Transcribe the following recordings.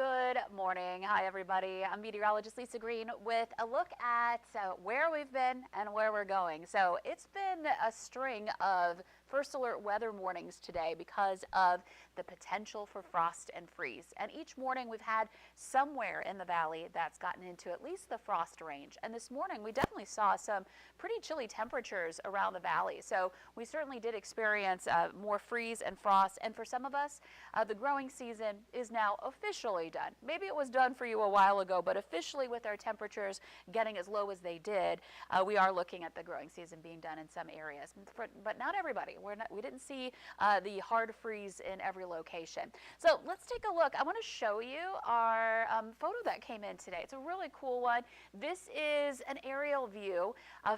Good morning. Hi, everybody. I'm Meteorologist Lisa Green with a look at where we've been and where we're going. So it's been a string of first alert weather mornings today because of the potential for frost and freeze. And each morning we've had somewhere in the valley that's gotten into at least the frost range. And this morning we definitely saw some pretty chilly temperatures around the valley. So we certainly did experience more freeze and frost. And for some of us, the growing season is now officially done. Maybe it was done for you a while ago, but officially with our temperatures getting as low as they did, we are looking at the growing season being done in some areas. But not everybody. We didn't see the hard freeze in every location. So let's take a look. I want to show you our photo that came in today. It's a really cool one. This is an aerial view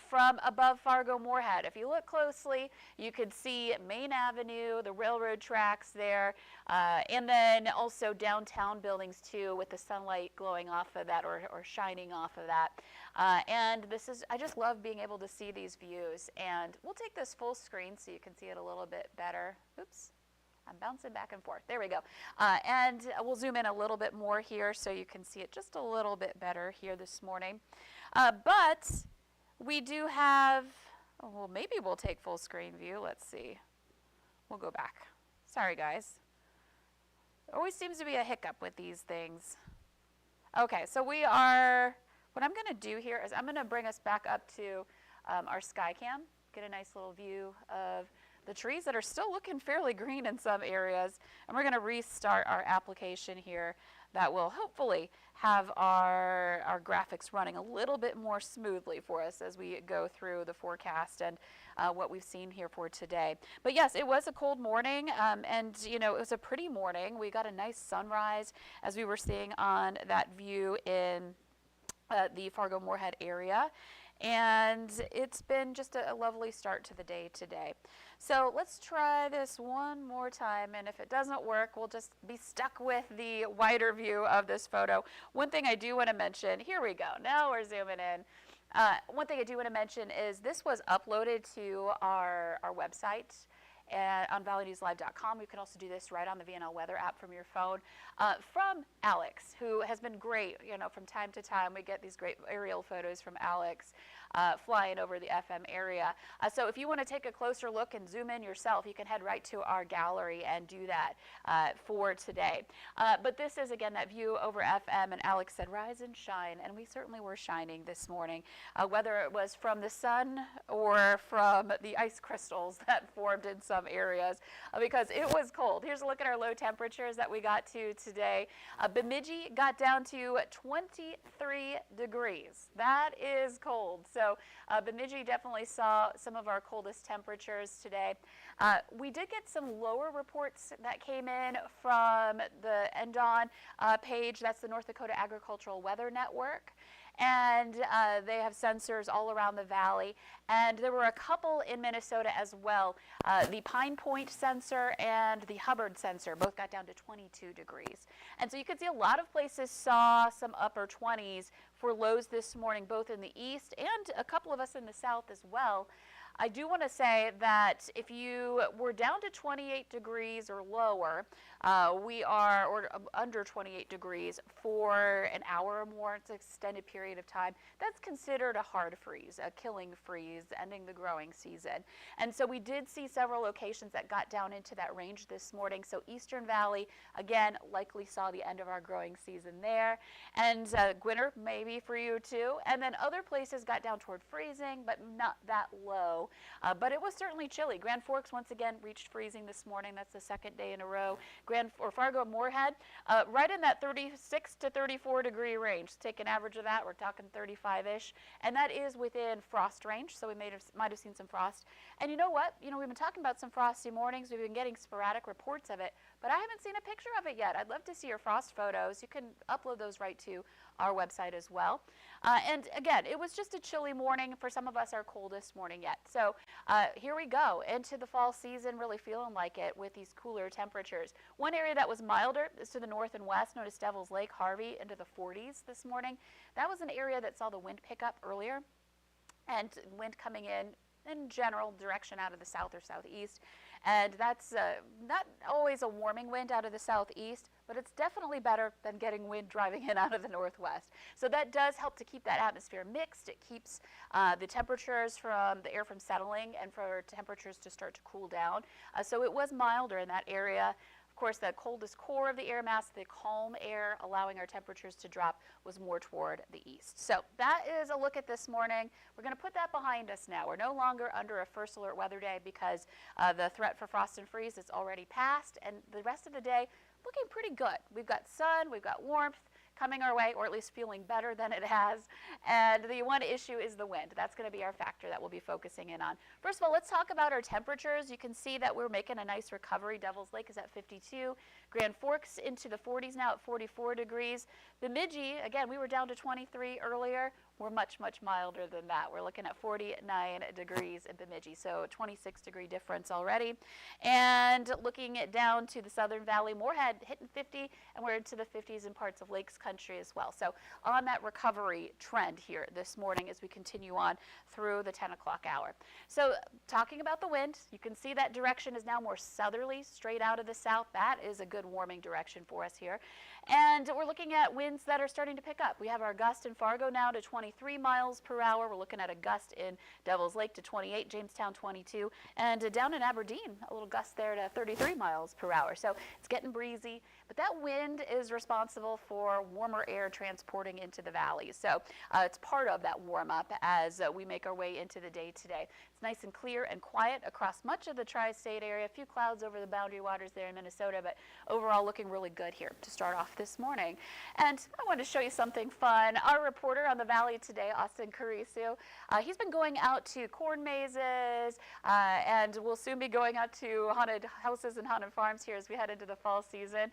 from above Fargo-Moorhead. If you look closely, you could see Main Avenue, the railroad tracks there, and then also downtown buildings too, with the sunlight glowing off of that or shining off of that. And I just love being able to see these views. And we'll take this full screen so you can see it a little bit better. Oops, I'm bouncing back and forth. There we go. And we'll zoom in a little bit more here so you can see it just a little bit better here this morning. But we do have, well, maybe we'll take full screen view. Let's see. We'll go back. Sorry, guys. There always seems to be a hiccup with these things. Okay, so what I'm going to do here is I'm going to bring us back up to our Skycam, get a nice little view of the trees that are still looking fairly green in some areas. And we're going to restart our application here that will hopefully have our graphics running a little bit more smoothly for us as we go through the forecast and what we've seen here for today. But yes, it was a cold morning, and you know, it was a pretty morning. We got a nice sunrise as we were seeing on that view in the Fargo-Moorhead area. And it's been just a lovely start to the day today. So let's try this one more time, and if it doesn't work, we'll just be stuck with the wider view of this photo. One thing I do want to mention, here we go, now we're zooming in. One thing I do want to mention is this was uploaded to our website on valleynewslive.com. You can also do this right on the VNL weather app from your phone. From Alex, who has been great. You know, from time to time we get these great aerial photos from Alex flying over the FM area. So if you want to take a closer look and zoom in yourself, you can head right to our gallery and do that for today. But this is, again, that view over FM, and Alex said, rise and shine, and we certainly were shining this morning, whether it was from the sun or from the ice crystals that formed in some areas, because it was cold. Here's a look at our low temperatures that we got to today. Bemidji got down to 23 degrees. That is cold. So Bemidji definitely saw some of our coldest temperatures today. We did get some lower reports that came in from the NDON page. That's the North Dakota Agricultural Weather Network. And they have sensors all around the valley. And there were a couple in Minnesota as well. The Pine Point sensor and the Hubbard sensor both got down to 22 degrees. And so you can see a lot of places saw some upper 20s for lows this morning, both in the east and a couple of us in the south as well. I do want to say that if you were down to 28 degrees or lower, or under 28 degrees for an hour or more, it's an extended period of time, that's considered a hard freeze, a killing freeze, ending the growing season. And so we did see several locations that got down into that range this morning. So Eastern Valley, again, likely saw the end of our growing season there. And Gwinner, maybe for you too. And then other places got down toward freezing, but not that low. But it was certainly chilly. Grand Forks, once again, reached freezing this morning. That's the second day in a row. Fargo-Moorhead, right in that 36 to 34 degree range. Take an average of that, we're talking 35-ish. And that is within frost range, so we might have seen some frost. And you know what? You know, we've been talking about some frosty mornings. We've been getting sporadic reports of it, but I haven't seen a picture of it yet. I'd love to see your frost photos. You can upload those right to our website as well. And again, it was just a chilly morning. For some of us, our coldest morning yet. So here we go into the fall season, really feeling like it with these cooler temperatures. One area that was milder is to the north and west. Notice Devil's Lake, Harvey, into the 40s this morning. That was an area that saw the wind pick up earlier, and wind coming in general direction out of the south or southeast. And that's not always a warming wind out of the southeast, but it's definitely better than getting wind driving in out of the northwest. So that does help to keep that atmosphere mixed. It keeps the temperatures from the air from settling and for temperatures to start to cool down. So it was milder in that area. Of course, the coldest core of the air mass, the calm air, allowing our temperatures to drop, was more toward the east. So that is a look at this morning. We're going to put that behind us now. We're no longer under a first alert weather day because the threat for frost and freeze is already passed, and the rest of the day looking pretty good. We've got sun, we've got warmth coming our way, or at least feeling better than it has. And the one issue is the wind. That's going to be our factor that we'll be focusing in on. First of all, let's talk about our temperatures. You can see that we're making a nice recovery. Devil's Lake is at 52. Grand Forks into the 40s now at 44 degrees. Bemidji, again, we were down to 23 earlier. We're much, much milder than that. We're looking at 49 degrees in Bemidji, so 26-degree difference already. And looking down to the Southern Valley, Moorhead hitting 50, and we're into the 50s in parts of Lakes Country as well. So on that recovery trend here this morning as we continue on through the 10 o'clock hour. So talking about the wind, you can see that direction is now more southerly, straight out of the south. That is a good warming direction for us here. And we're looking at winds that are starting to pick up. We have our gust in Fargo now to 23 miles per hour. We're looking at a gust in Devil's Lake to 28, Jamestown 22, and down in Aberdeen, a little gust there to 33 miles per hour. So it's getting breezy, but that wind is responsible for warmer air transporting into the valley. So it's part of that warm up as we make our way into the day today. It's nice and clear and quiet across much of the tri-state area. A few clouds over the boundary waters there in Minnesota, but overall looking really good here to start off this morning. And I wanted to show you something fun. Our reporter on the valley today, Austin Carisu, he's been going out to corn mazes and we'll soon be going out to haunted houses and haunted farms here as we head into the fall season.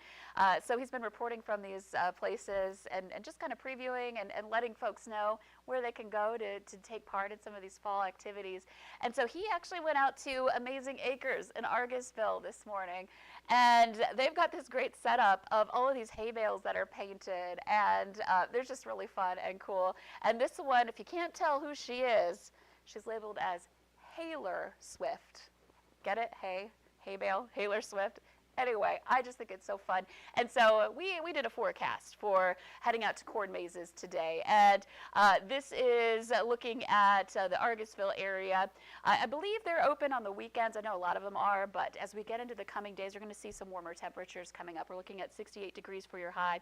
So he's been reporting from these places and just kind of previewing and letting folks know where they can go to take part in some of these fall activities. And so he actually went out to Amazing Acres in Argusville this morning, and they've got this great setup of all of these hay bales that are painted, and they're just really fun and cool. And this one, if you can't tell who she is, she's labeled as Haler Swift. Get it? Hay bale, Haler Swift. Anyway, I just think it's so fun. And so we did a forecast for heading out to corn mazes today. And this is looking at the Argusville area. I believe they're open on the weekends. I know a lot of them are. But as we get into the coming days, we're going to see some warmer temperatures coming up. We're looking at 68 degrees for your high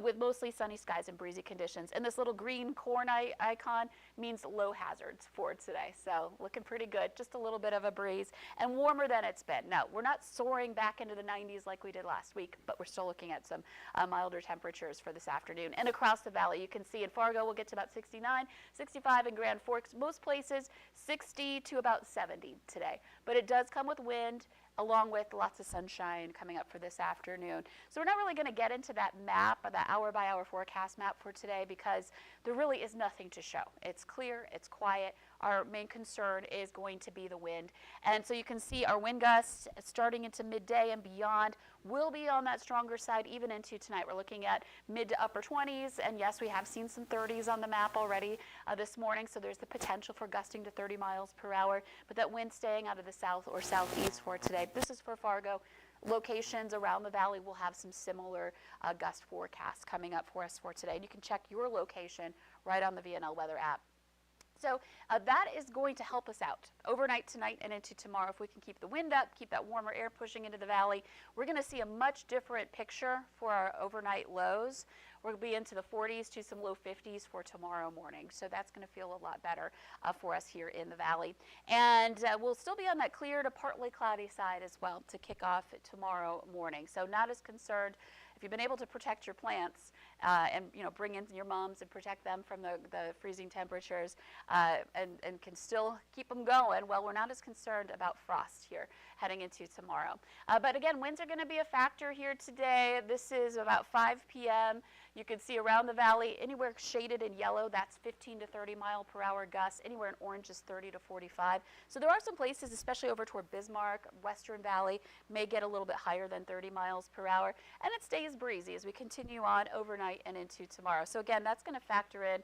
with mostly sunny skies and breezy conditions. And this little green corn icon means low hazards for today. So looking pretty good. Just a little bit of a breeze and warmer than it's been. No, we're not soaring back into the 90s like we did last week, but we're still looking at some milder temperatures for this afternoon. And across the valley, you can see in Fargo, we'll get to about 69, 65 in Grand Forks. Most places, 60 to about 70 today. But it does come with wind, along with lots of sunshine coming up for this afternoon. So we're not really going to get into that map, that hour-by-hour forecast map for today, because there really is nothing to show. It's clear, it's quiet. Our main concern is going to be the wind. And so you can see our wind gusts starting into midday and beyond will be on that stronger side even into tonight. We're looking at mid to upper 20s, and yes, we have seen some 30s on the map already this morning, so there's the potential for gusting to 30 miles per hour, but that wind staying out of the south or southeast for today. This is for Fargo. Locations around the valley will have some similar gust forecasts coming up for us for today, and you can check your location right on the VNL weather app. So that is going to help us out overnight tonight and into tomorrow. If we can keep the wind up, keep that warmer air pushing into the valley, we're going to see a much different picture for our overnight lows. We'll be into the 40s to some low 50s for tomorrow morning. So that's going to feel a lot better for us here in the valley. And we'll still be on that clear to partly cloudy side as well to kick off tomorrow morning. So not as concerned. If you've been able to protect your plants and bring in your mums and protect them from the freezing temperatures and can still keep them going, well, we're not as concerned about frost here heading into tomorrow. But again, winds are going to be a factor here today. This is about 5 p.m. You can see around the valley, anywhere shaded in yellow, that's 15 to 30 mile per hour gusts. Anywhere in orange is 30 to 45. So there are some places, especially over toward Bismarck, Western Valley, may get a little bit higher than 30 miles per hour. And it stays breezy as we continue on overnight and into tomorrow. So again, that's going to factor in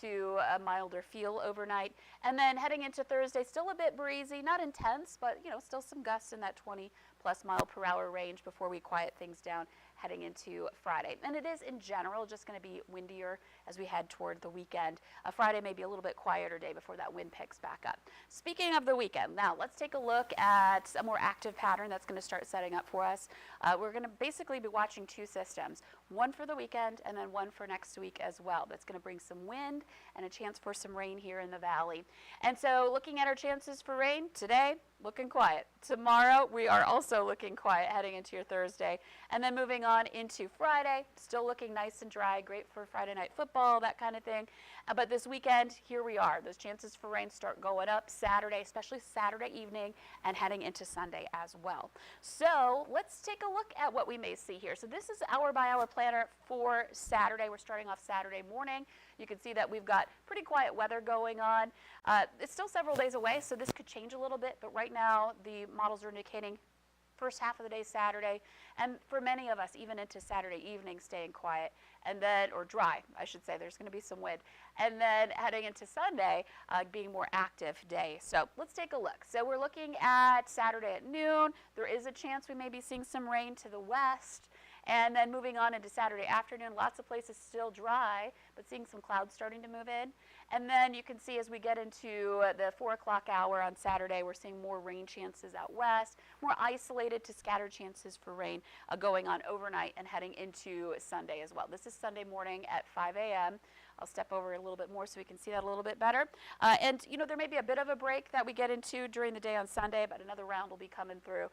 to a milder feel overnight. And then heading into Thursday, still a bit breezy, not intense, but still some gusts in that 20 plus mile per hour range before we quiet things down heading into Friday. And it is, in general, just going to be windier as we head toward the weekend. Friday may be a little bit quieter day before that wind picks back up. Speaking of the weekend, now let's take a look at a more active pattern that's going to start setting up for us. We're going to basically be watching two systems, one for the weekend and then one for next week as well. That's going to bring some wind and a chance for some rain here in the valley. And so looking at our chances for rain today, looking quiet. Tomorrow, we are also looking quiet heading into your Thursday. And then moving on into Friday, still looking nice and dry, great for Friday night football, that kind of thing. But this weekend, here we are. Those chances for rain start going up Saturday, especially Saturday evening, and heading into Sunday as well. So let's take a look at what we may see here. So this is hour by hour planner for Saturday. We're starting off Saturday morning. You can see that we've got pretty quiet weather going on. It's still several days away, so this could change a little bit, but right now the models are indicating first half of the day Saturday, and for many of us, even into Saturday evening, staying quiet, and then, or dry, I should say. There's going to be some wind. And then heading into Sunday, being more active day. So let's take a look. So we're looking at Saturday at noon. There is a chance we may be seeing some rain to the west. And then moving on into Saturday afternoon, lots of places still dry, but seeing some clouds starting to move in. And then you can see as we get into the 4 o'clock hour on Saturday, we're seeing more rain chances out west, more isolated to scattered chances for rain going on overnight and heading into Sunday as well. This is Sunday morning at 5 a.m. I'll step over a little bit more so we can see that a little bit better. And, you know, there may be a bit of a break that we get into during the day on Sunday, but another round will be coming through.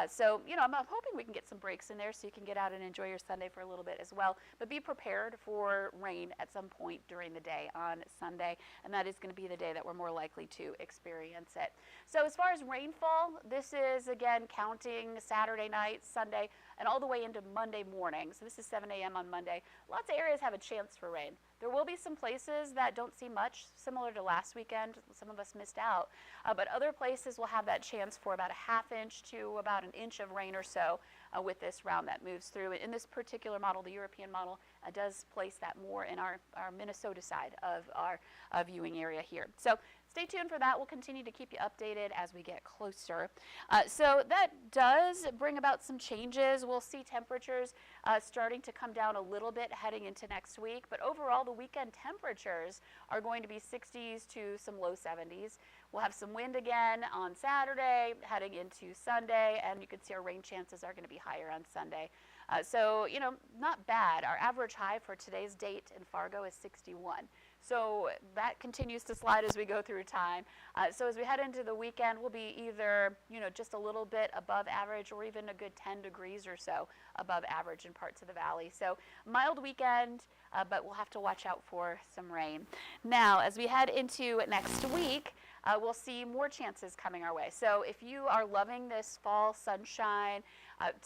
So, you know, I'm hoping we can get some breaks in there so you can get out and enjoy your Sunday for a little bit as well. But be prepared for rain at some point during the day on Sunday, and that is going to be the day that we're more likely to experience it. So as far as rainfall, this is, again, counting Saturday night, Sunday, and all the way into Monday morning. So this is 7 a.m. on Monday. Lots of areas have a chance for rain. There will be some places that don't see much, similar to last weekend. Some of us missed out. But other places will have that chance for about a ½ inch to about an inch of rain or so with this round that moves through. In this particular model, the European model, does place that more in our Minnesota side of our viewing area here. So stay tuned for that. We'll continue to keep you updated as we get closer. So that does bring about some changes. We'll see temperatures starting to come down a little bit heading into next week. But overall, the weekend temperatures are going to be 60s to some low 70s. We'll have some wind again on Saturday, heading into Sunday, and you can see our rain chances are going to be higher on Sunday. So, you know, not bad. Our average high for today's date in Fargo is 61. So that continues to slide as we go through time. So as we head into the weekend, we'll be either, you know, just a little bit above average or even a good 10 degrees or so above average in parts of the valley. So mild weekend, but we'll have to watch out for some rain. Now, as we head into next week, we'll see more chances coming our way. So if you are loving this fall sunshine,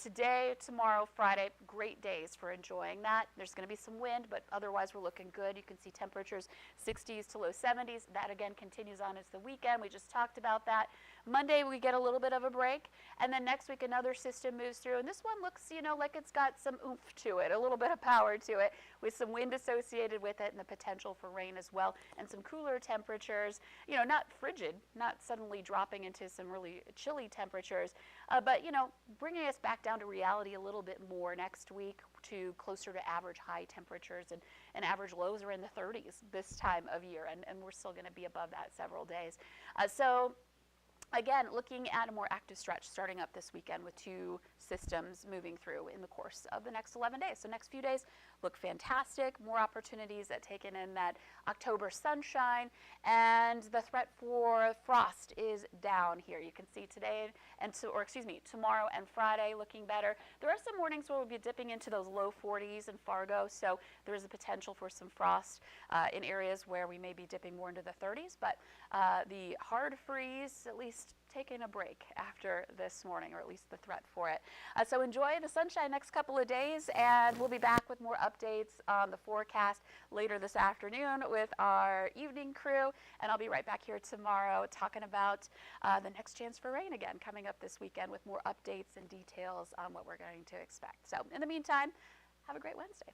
today, tomorrow, Friday, great days for enjoying that. There's going to be some wind, but otherwise we're looking good. You can see temperatures 60s to low 70s. That again continues on as the weekend. We just talked about that. Monday we get a little bit of a break, and then next week another system moves through, and this one looks, you know, like it's got some oomph to it, a little bit of power to it, with some wind associated with it and the potential for rain as well, and some cooler temperatures, you know, not frigid, not suddenly dropping into some really chilly temperatures, but, you know, bringing us back down to reality a little bit more next week to closer to average high temperatures, and average lows are in the 30s this time of year, and we're still going to be above that several days. So again, looking at a more active stretch starting up this weekend with two systems moving through in the course of the next 11 days. So next few days look fantastic, more opportunities at taking in that October sunshine, and the threat for frost is down here. You can see today, tomorrow and Friday looking better. There are some mornings where we'll be dipping into those low 40s in Fargo, so there is a potential for some frost in areas where we may be dipping more into the 30s, but the hard freeze, at least taking a break after this morning, or at least the threat for it. So enjoy the sunshine next couple of days, and we'll be back with more updates on the forecast later this afternoon with our evening crew, and I'll be right back here tomorrow talking about the next chance for rain again coming up this weekend with more updates and details on what we're going to expect. So in the meantime, have a great Wednesday.